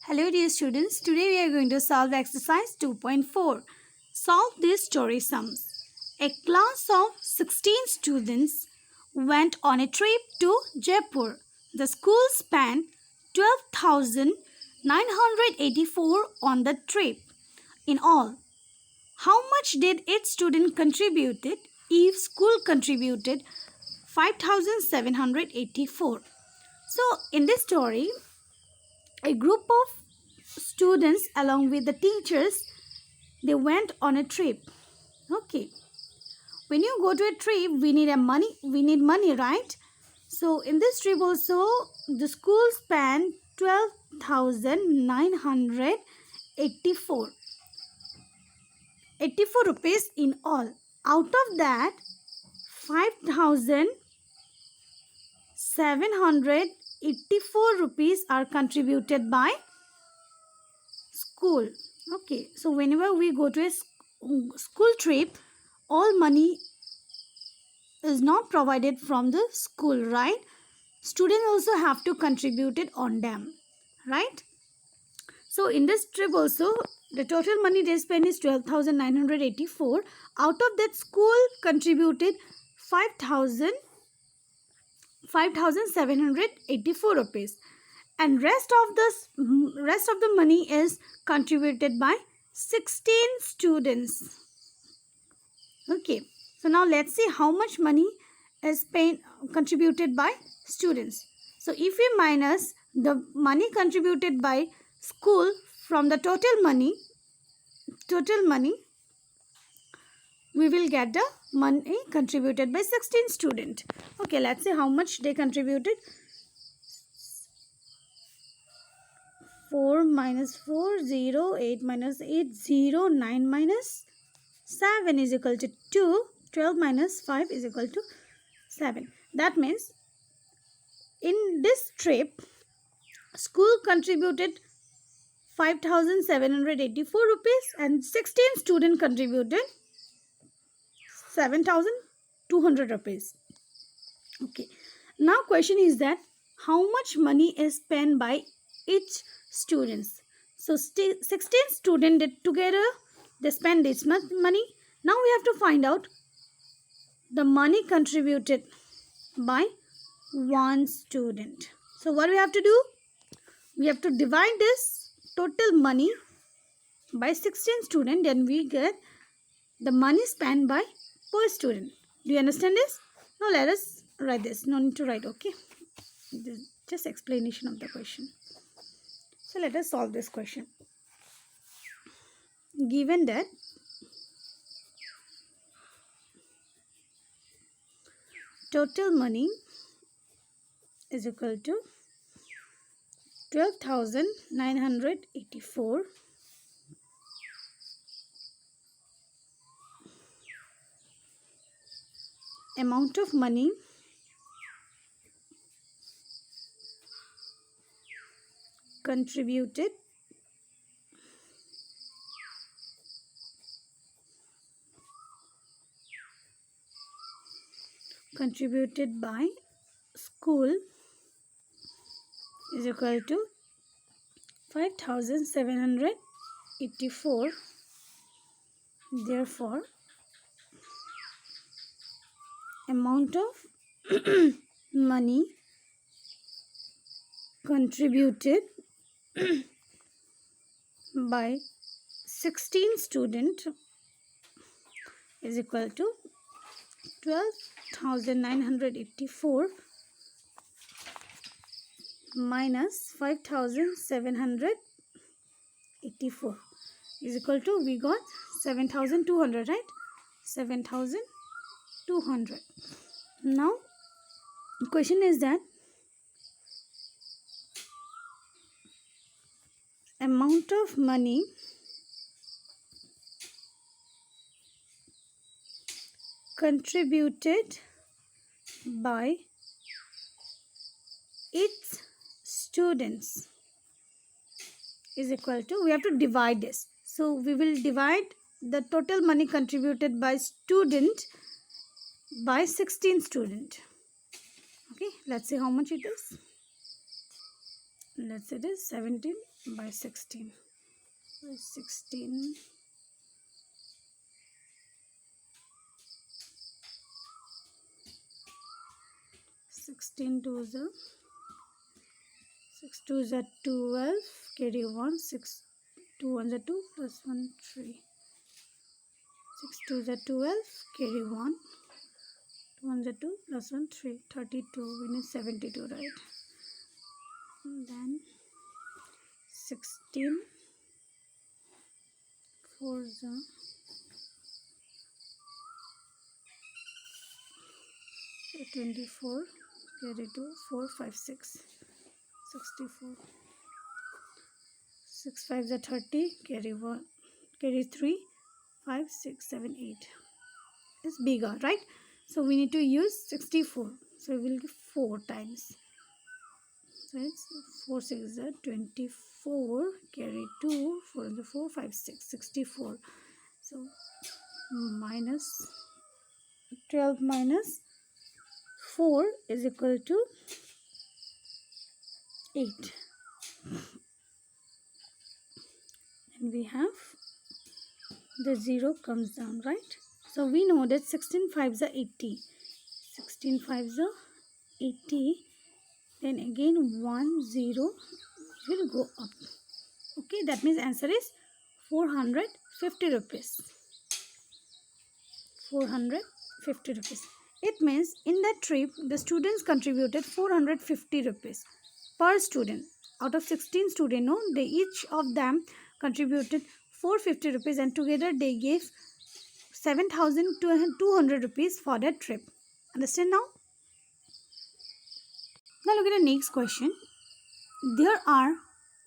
Hello dear students, today we are going to solve exercise 2.4. Solve these story sums. A class of 16 students went on a trip to Jaipur. The school spent 12,984 on the trip. In all, how much did each student contributed? Each school contributed 5,784. So in this story, a group of students along with the teachers, they went on a trip. Okay, when you go to a trip, we need money, right? So in this trip also, the school spent 12,984 rupees in all. Out of that, 5,784 rupees are contributed by school. Okay, so whenever we go to a school trip, all money is not provided from the school, right? Students also have to contribute it on them, right? So in this trip also, the total money they spent is 12,984. Out of that, school contributed 5,784 rupees, and rest of the money is contributed by 16 students. Okay, so now let's see how much money is contributed by students. So if we minus the money contributed by school from the total money, we will get the money contributed by 16 students. Okay, let's see how much they contributed. 4 minus 4, 0, 8 minus 8, 0, 9 minus 7 is equal to 2, 12 minus 5 is equal to 7. That means in this trip, school contributed 5,784 rupees and 16 students contributed 7,200 rupees. Okay, now question is that how much money is spent by each students. So 16 students did together, they spend this much money. Now we have to find out the money contributed by one student. So what we have to do? We have to divide this total money by 16 students, then we get the money spent by per student. Do you understand this? Now let us write this. No need to write, okay? This is just explanation of the question. So let us solve this question. Given that total money is equal to 12,984 amount of money contributed by school is equal to 5,784. Therefore, amount of money contributed by 16 students is equal to 12,984 minus 5,784 is equal to, we got 7,200, right? 7,200. Now the question is that amount of money contributed by its students is equal to, we have to divide this. So we will divide the total money contributed by student by 16 student. Okay, let's see how much it is. let's say it is 17 by 16 by 16. 16 to the 6 to the 12, carry 1, 6 2 1 the 2 plus 1 3, 6 to the 12, carry 1, 2 1 the 2 plus 1 3, 32. We need 72, right? And then 16 4 the 24, carry 2 4 5 6, 64. 6 5 the 30, carry 1, carry 3 5 6 7 8 is bigger, right? So we need to use 64, so we will give 4 times. So it's 4 6 is 24, carry 2 4 is 4 5 6 64. So minus 12 minus 4 is equal to 8, and we have the 0 comes down, right? So we know that 16 5s are 80, 16 5s are 80, then again 1 0 will go up. Okay, that means answer is 450 rupees. 450 rupees. It means in that trip the students contributed 450 rupees per student. Out of 16 students, no, they each of them contributed 450 rupees, and together they gave 7,200 rupees for that trip. Understand now? Now look at the next question. There are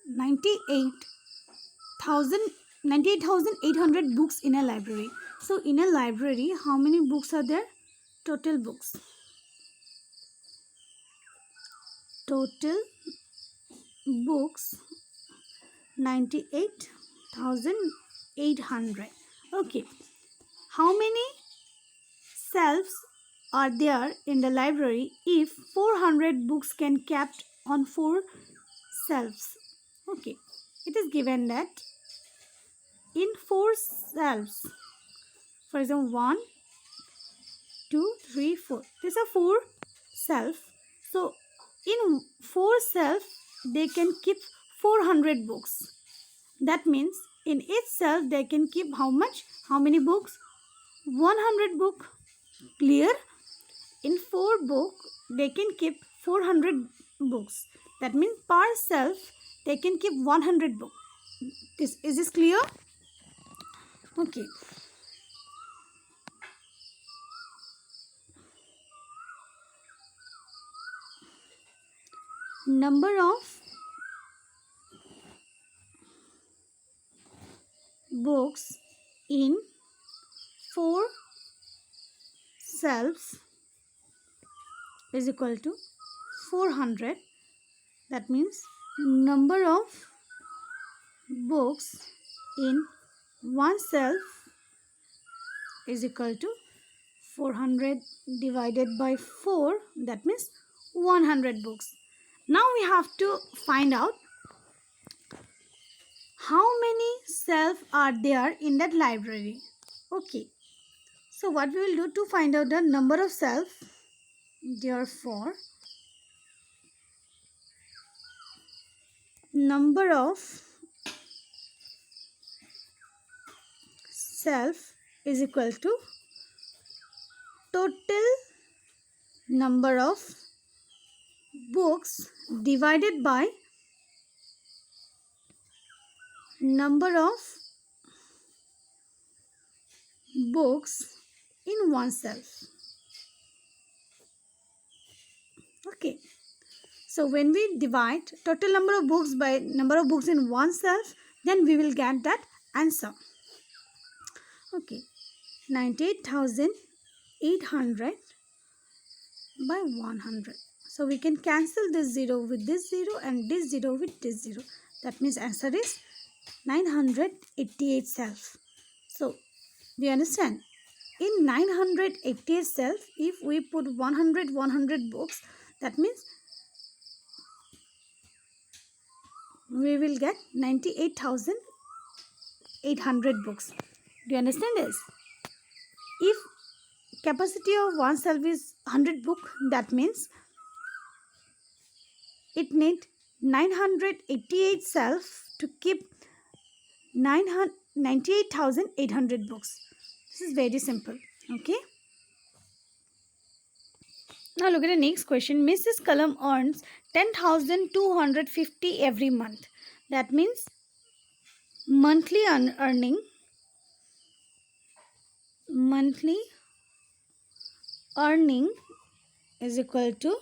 98,800 books in a library. So in a library, how many books are there? Total books. Total books 98,800. Okay. How many shelves are there in the library if 400 books can kept on 4 shelves? Okay. It is given that in 4 shelves, for example 1 2 3 4, these are 4 shelves. So in 4 shelves they can keep 400 books. That means in each shelf they can keep how much? How many books? 100 book. Clear? In 4 book they can keep 400 books. That means per shelf they can keep 100 book. Is this clear? Okay. Number of books in 4 shelves is equal to 400. That means number of books in one shelf is equal to 400 divided by 4. That means 100 books. Now we have to find out how many shelves are there in that library. Okay. So what we will do to find out the number of shelves, therefore number of shelf is equal to total number of books divided by number of books in one shelf. Okay. So when we divide total number of books by number of books in one shelf, then we will get that answer. Okay. 98,800 by 100. So we can cancel this 0 with this 0 and this 0 with this 0. That means answer is 988 shelves. So do you understand? In 988 shelves, if we put 100 books, that means we will get 98,800 books. Do you understand this? If capacity of one shelf is 100 book, that means it need 988 shelf to keep 98,800 books. This is very simple. Okay. Now look at the next question. Mrs. Kalam earns 10,250 every month. That means monthly earning is equal to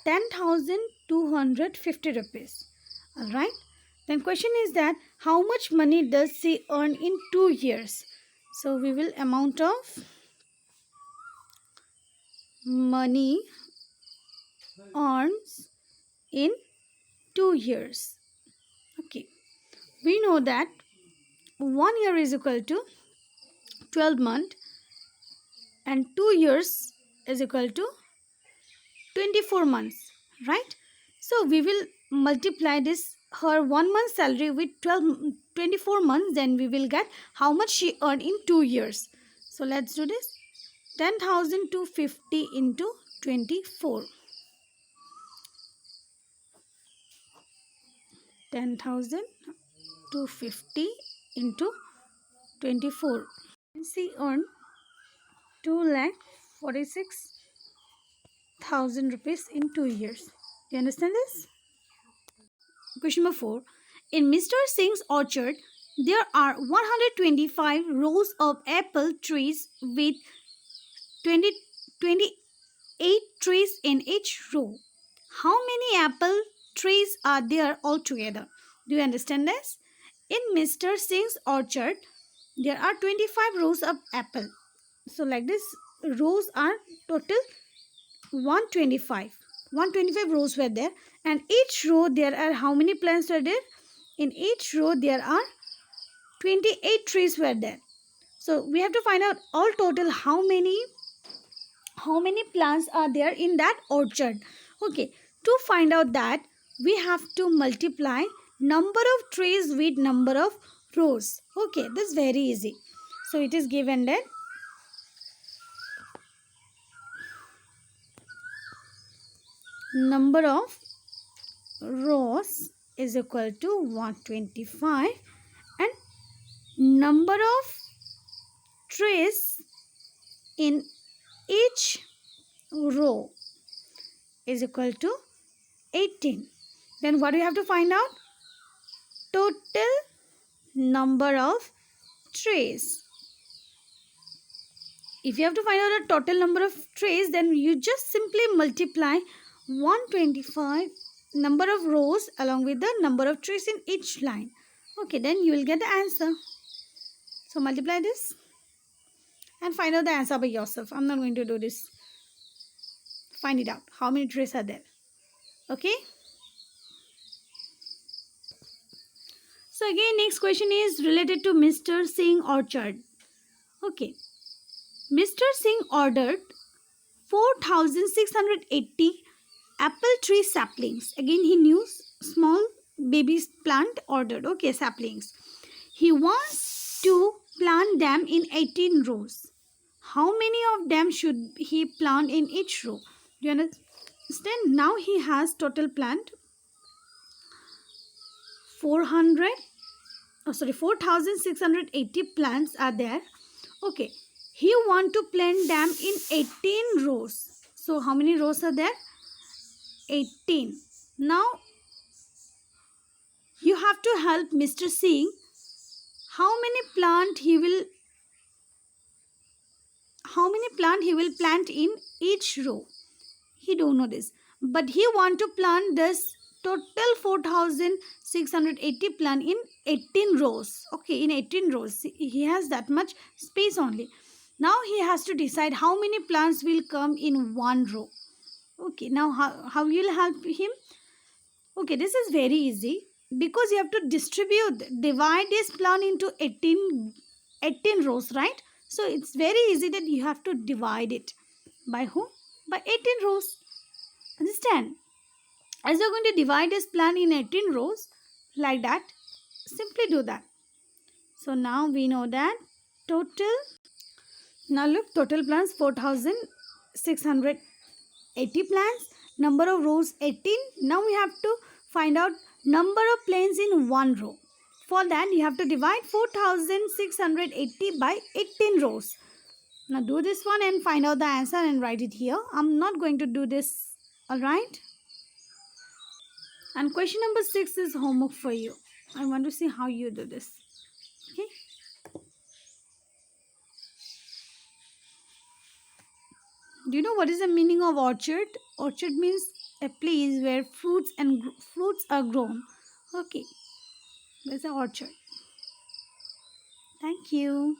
10,250 rupees. Alright. Then question is that how much money does she earn in 2 years? So we will amount of money earns in 2 years. Okay. We know that 1 year is equal to 12 months and 2 years is equal to 24 months, right? So we will multiply this her 1 month salary with 24 months, then we will get how much she earned in 2 years. So let's do this. 10,250 into 24. 10,250 into 24. She earned 2,46,000 rupees in 2 years. Do you understand this? Question number 4. In Mr. Singh's orchard, there are 125 rows of apple trees with 28 trees in each row. How many apple trees are there altogether? Do you understand this? In Mr. Singh's orchard, there are 25 rows of apple. So like this, rows are total 125. 125 rows were there, and each row there are how many plants were there? In each row there are 28 trees were there. So we have to find out all total how many plants are there in that orchard. Okay, to find out that, we have to multiply number of trees with number of rows. Okay, this is very easy. So it is given that number of rows is equal to 125 and number of trees in each row is equal to 18. Then what do you have to find out? Total number of trees. If you have to find out the total number of trees, then you just simply multiply 125 number of rows along with the number of trees in each line. Okay, then you will get the answer. So multiply this and find out the answer by yourself. I'm not going to do this. Find it out. How many trees are there? Okay. So again, next question is related to Mr. Singh orchard. Okay. Mr. Singh ordered 4,680 apple tree saplings. Again, he knew small baby plant ordered. Okay, saplings. He wants to plant them in 18 rows. How many of them should he plant in each row? Do you understand? Now he has total plant 4,680 plants are there. Okay, he want to plant them in 18 rows. So how many rows are there? 18. Now you have to help Mr. Singh. How many plant he will plant in each row? He don't know this, but he want to plant this total 4,680 plant in 18 rows. Okay, in 18 rows he has that much space only. Now he has to decide how many plants will come in one row. Okay, now how you will help him? Okay, this is very easy, because you have to divide this plant into 18 rows, right? So it's very easy that you have to divide it by whom? By 18 rows. Understand? As you're going to divide this plant in 18 rows, like that. Simply do that. So now we know that total. Now look, total plants 4680 plants. Number of rows 18. Now we have to find out number of planes in one row. For that you have to divide 4680 by 18 rows. Now do this one and find out the answer and write it here. I'm not going to do this. Alright. And question number 6 is homework for you. I want to see how you do this. Okay. Do you know what is the meaning of orchard? Orchard means a place where fruits are grown. Okay. There's an orchard. Thank you.